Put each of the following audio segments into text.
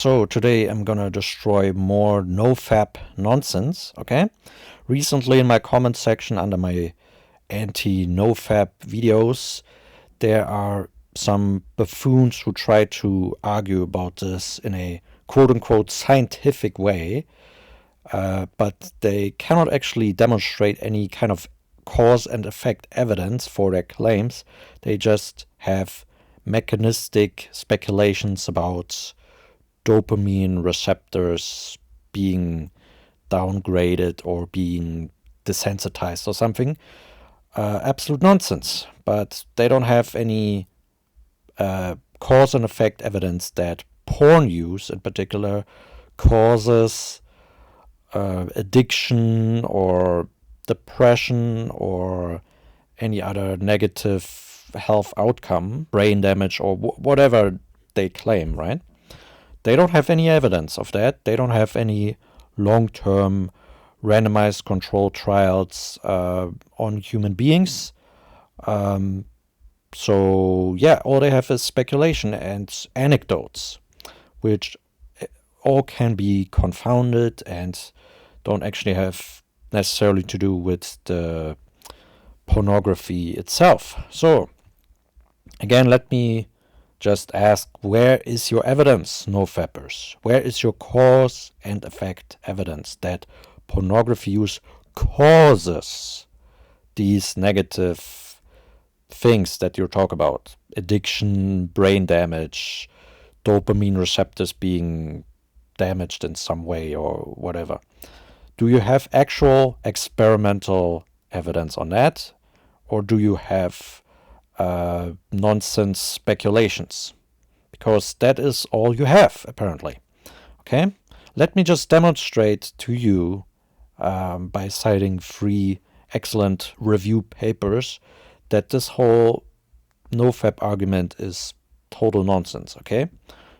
So today I'm gonna destroy more NoFap nonsense, okay? Recently in my comment section under my anti-NoFap videos, there are some buffoons who try to argue about this in a quote-unquote scientific way, but they cannot actually demonstrate any kind of cause and effect evidence for their claims. They just have mechanistic speculations about dopamine receptors being downgraded or being desensitized or something. Absolute nonsense. But they don't have any cause and effect evidence that porn use in particular causes addiction or depression or any other negative health outcome, brain damage or whatever they claim, right? They don't have any evidence of that. They don't have any long-term randomized controlled trials on human beings. So yeah, all they have is speculation and anecdotes, which all can be confounded and don't actually have necessarily to do with the pornography itself. So again, let me just ask, where is your evidence, NoFappers? Where is your cause and effect evidence that pornography use causes these negative things that you talk about? Addiction, brain damage, dopamine receptors being damaged in some way or whatever. Do you have actual experimental evidence on that? Or do you have nonsense speculations? Because that is all you have, apparently. Okay? Let me just demonstrate to you by citing 3 excellent review papers that this whole NoFap argument is total nonsense, okay?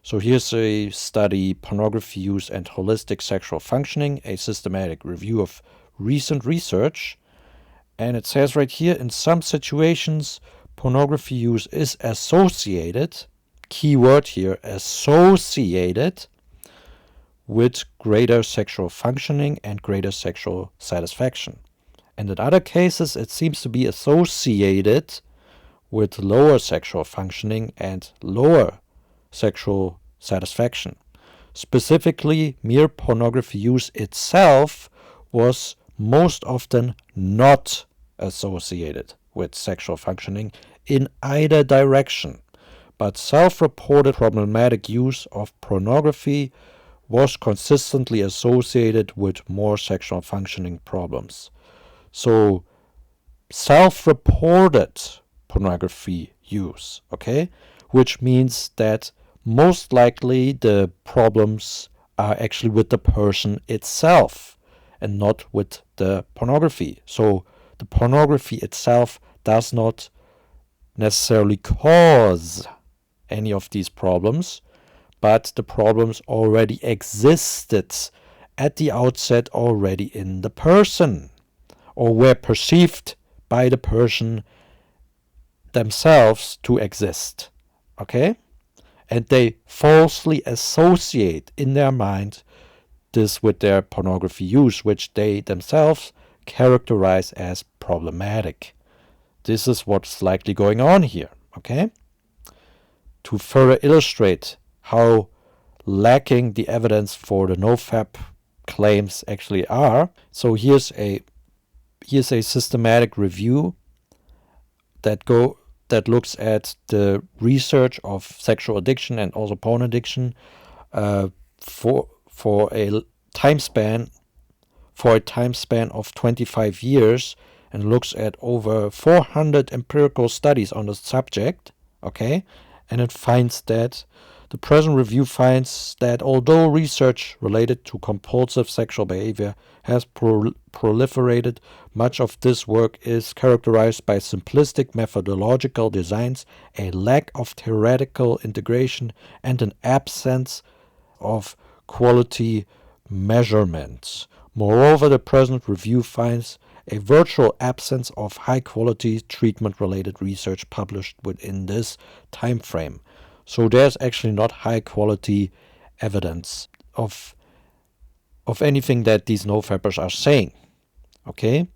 So here's a study, Pornography Use and Holistic Sexual Functioning, a systematic review of recent research. And it says right here, in some situations, pornography use is associated, key word here, associated with greater sexual functioning and greater sexual satisfaction. And in other cases, it seems to be associated with lower sexual functioning and lower sexual satisfaction. Specifically, mere pornography use itself was most often not associated with sexual functioning in either direction, but self-reported problematic use of pornography was consistently associated with more sexual functioning problems. So, self-reported pornography use, okay, which means that most likely the problems are actually with the person itself and not with the pornography. So the pornography itself does not necessarily cause any of these problems, but the problems already existed at the outset already in the person, or were perceived by the person themselves to exist, okay? And they falsely associate in their mind this with their pornography use, which they themselves characterize as problematic. This is what's likely going on here, okay? To further illustrate how lacking the evidence for the NoFap claims actually are, so here's a systematic review that looks at the research of sexual addiction and also porn addiction for a time span of 25 years and looks at over 400 empirical studies on the subject, okay? And it finds that the present review finds that although research related to compulsive sexual behavior has proliferated, much of this work is characterized by simplistic methodological designs, a lack of theoretical integration, and an absence of quality measurements. Moreover, the present review finds a virtual absence of high-quality treatment-related research published within this time frame. So there's actually not high-quality evidence of anything that these NoFappers are saying. Okay?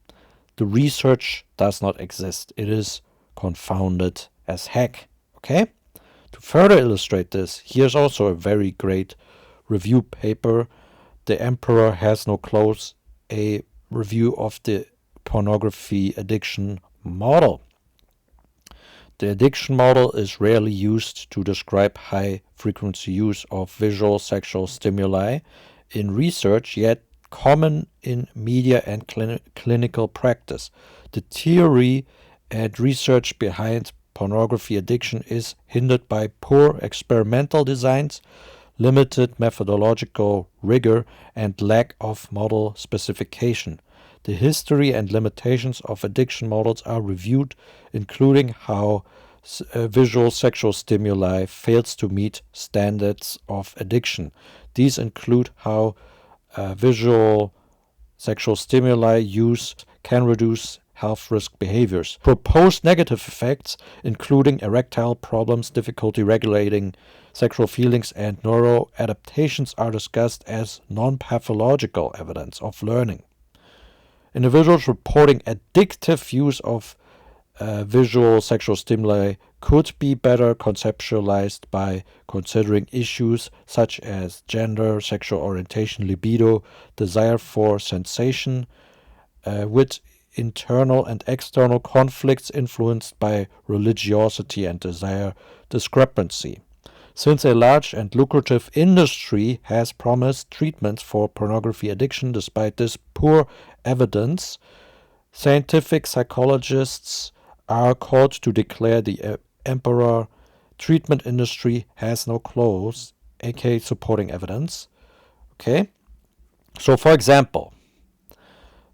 The research does not exist. It is confounded as heck. Okay? To further illustrate this, here's also a very great review paper. The Emperor Has No Clothes, a review of the pornography addiction model. The addiction model is rarely used to describe high-frequency use of visual sexual stimuli in research, yet common in media and clinical practice. The theory and research behind pornography addiction is hindered by poor experimental designs, limited methodological rigor, and lack of model specification. The history and limitations of addiction models are reviewed, including how visual sexual stimuli fails to meet standards of addiction. These include how visual sexual stimuli use can reduce health risk behaviors. Proposed negative effects, including erectile problems, difficulty regulating sexual feelings, and neuroadaptations, are discussed as non-pathological evidence of learning. Individuals reporting addictive use of visual sexual stimuli could be better conceptualized by considering issues such as gender, sexual orientation, libido, desire for sensation, with internal and external conflicts influenced by religiosity and desire discrepancy. Since a large and lucrative industry has promised treatments for pornography addiction despite this poor evidence, scientific psychologists are called to declare the Emperor treatment industry has no clothes, aka supporting evidence. Okay? So, for example,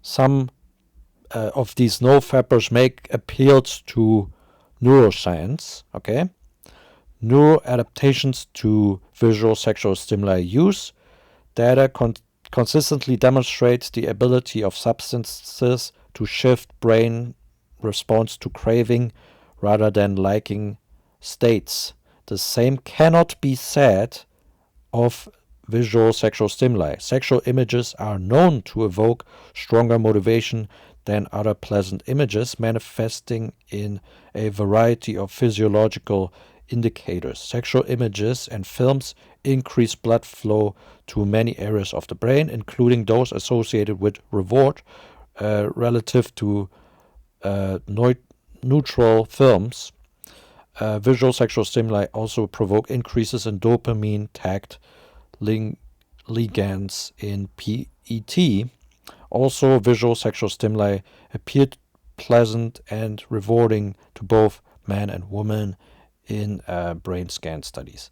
some of these NoFappers make appeals to neuroscience, okay? Neuroadaptations to visual sexual stimuli use. Data consistently demonstrates the ability of substances to shift brain response to craving rather than liking states. The same cannot be said of visual sexual stimuli. Sexual images are known to evoke stronger motivation than other pleasant images, manifesting in a variety of physiological indicators. Sexual images and films increase blood flow to many areas of the brain, including those associated with reward, relative to neutral films. Visual sexual stimuli also provoke increases in dopamine tagged ligands in PET. Also, visual sexual stimuli appeared pleasant and rewarding to both men and women in brain scan studies.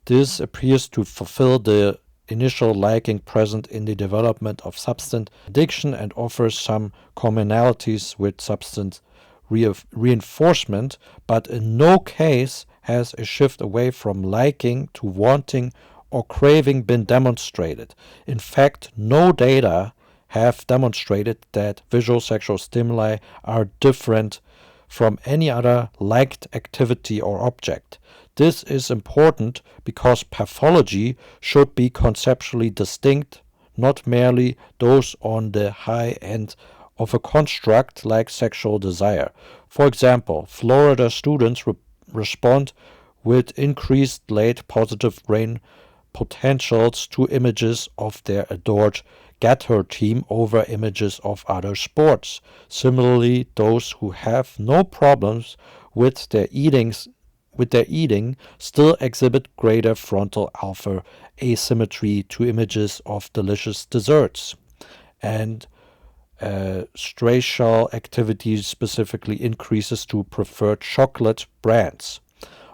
This appears to fulfill the initial liking present in the development of substance addiction and offers some commonalities with substance reinforcement, but in no case has a shift away from liking to wanting or craving been demonstrated. In fact, no data have demonstrated that visual sexual stimuli are different from any other liked activity or object. This is important because pathology should be conceptually distinct, not merely those on the high end of a construct like sexual desire. For example, Florida students respond with increased late positive brain potentials to images of their adored Gator team over images of other sports. Similarly, those who have no problems with their eating still exhibit greater frontal alpha asymmetry to images of delicious desserts. And striatal activity specifically increases to preferred chocolate brands.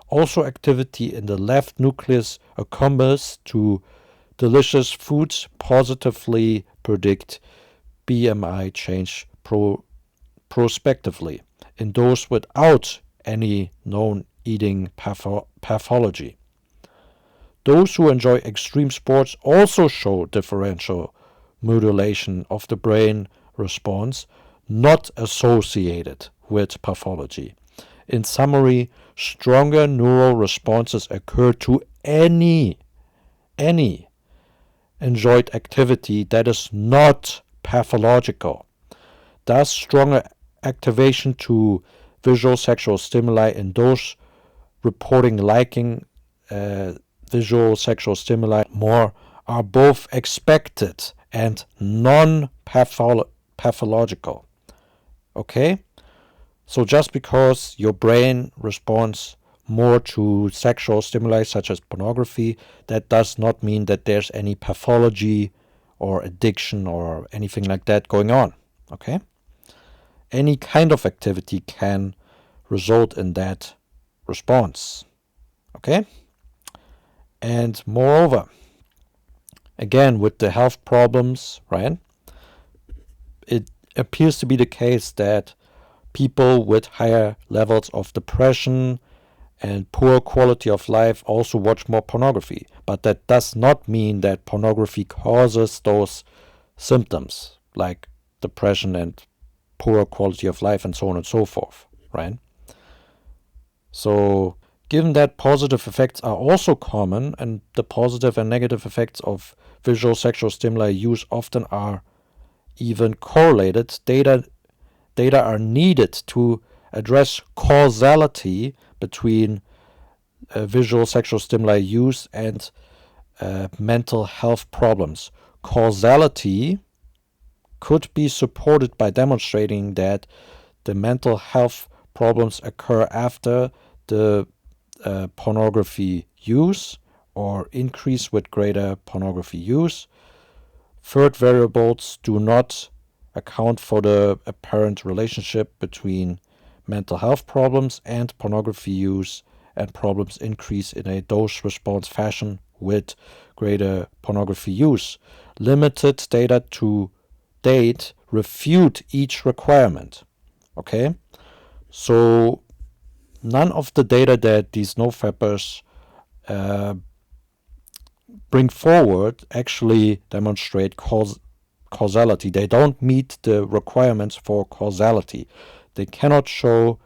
Also, activity in the left nucleus accumbens to delicious foods positively predict BMI change prospectively in those without any known eating pathology. Those who enjoy extreme sports also show differential modulation of the brain response, not associated with pathology. In summary, stronger neural responses occur to any any enjoyed activity that is not pathological. Thus, stronger activation to visual sexual stimuli in those reporting liking visual sexual stimuli more are both expected and non-pathological. Okay? So just because your brain responds more to sexual stimuli such as pornography, that does not mean that there's any pathology or addiction or anything like that going on. Okay? Any kind of activity can result in that response. Okay? And moreover, again, with the health problems, right, it appears to be the case that people with higher levels of depression and poor quality of life also watch more pornography. But that does not mean that pornography causes those symptoms like depression and poor quality of life and so on and so forth, right? So given that positive effects are also common and the positive and negative effects of visual sexual stimuli use often are even correlated, data are needed to address causality between visual sexual stimuli use and mental health problems. Causality could be supported by demonstrating that the mental health problems occur after the pornography use or increase with greater pornography use. Third variables do not account for the apparent relationship between mental health problems and pornography use, and problems increase in a dose-response fashion with greater pornography use. Limited data to date refute each requirement. Okay? So none of the data that these NoFappers bring forward actually demonstrate causality. They don't meet the requirements for causality. They cannot show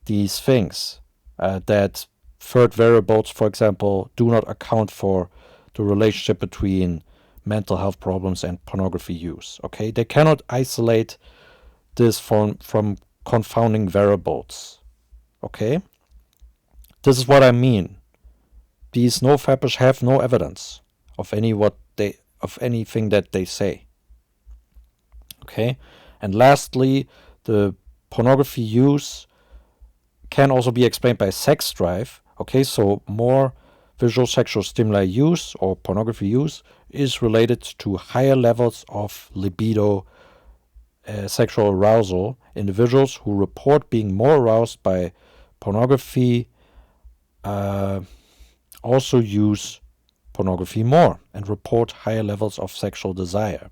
these things that third variables, for example, do not account for the relationship between mental health problems and pornography use. Okay, they cannot isolate this from confounding variables. Okay, this is what I mean. These NoFappers have no evidence of anything that they say. Okay, and lastly, the pornography use can also be explained by sex drive. Okay, so more visual sexual stimuli use or pornography use is related to higher levels of libido, sexual arousal. Individuals who report being more aroused by pornography also use pornography more and report higher levels of sexual desire.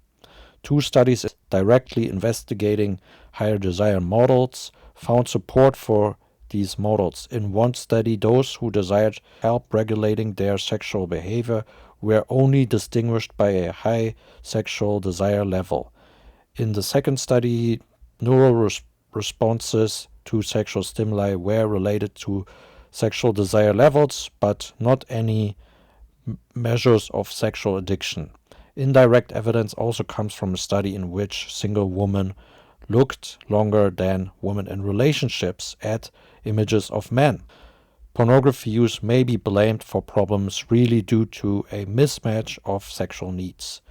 2 studies directly investigating higher desire models found support for these models. In one study, those who desired help regulating their sexual behavior were only distinguished by a high sexual desire level. In the second study, neural responses to sexual stimuli were related to sexual desire levels, but not any measures of sexual addiction. Indirect evidence also comes from a study in which single women looked longer than women in relationships at images of men. Pornography use may be blamed for problems really due to a mismatch of sexual needs.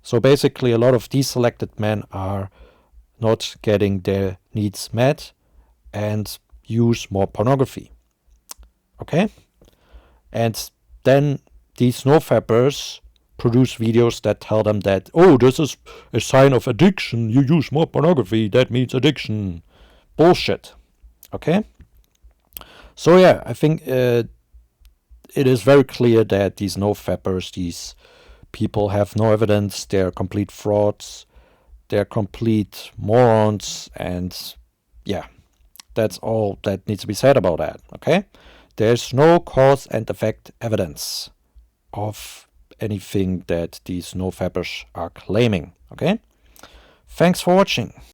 So basically, a lot of deselected men are not getting their needs met and use more pornography. Okay? And then these NoFappers produce videos that tell them that, oh, this is a sign of addiction. You use more pornography. That means addiction. Bullshit. Okay? So yeah, I think it is very clear that these NoFappers, these people have no evidence. They're complete frauds. They're complete morons. And yeah, that's all that needs to be said about that. Okay? There's no cause and effect evidence of anything that these NoFappers are claiming. Okay? Thanks for watching.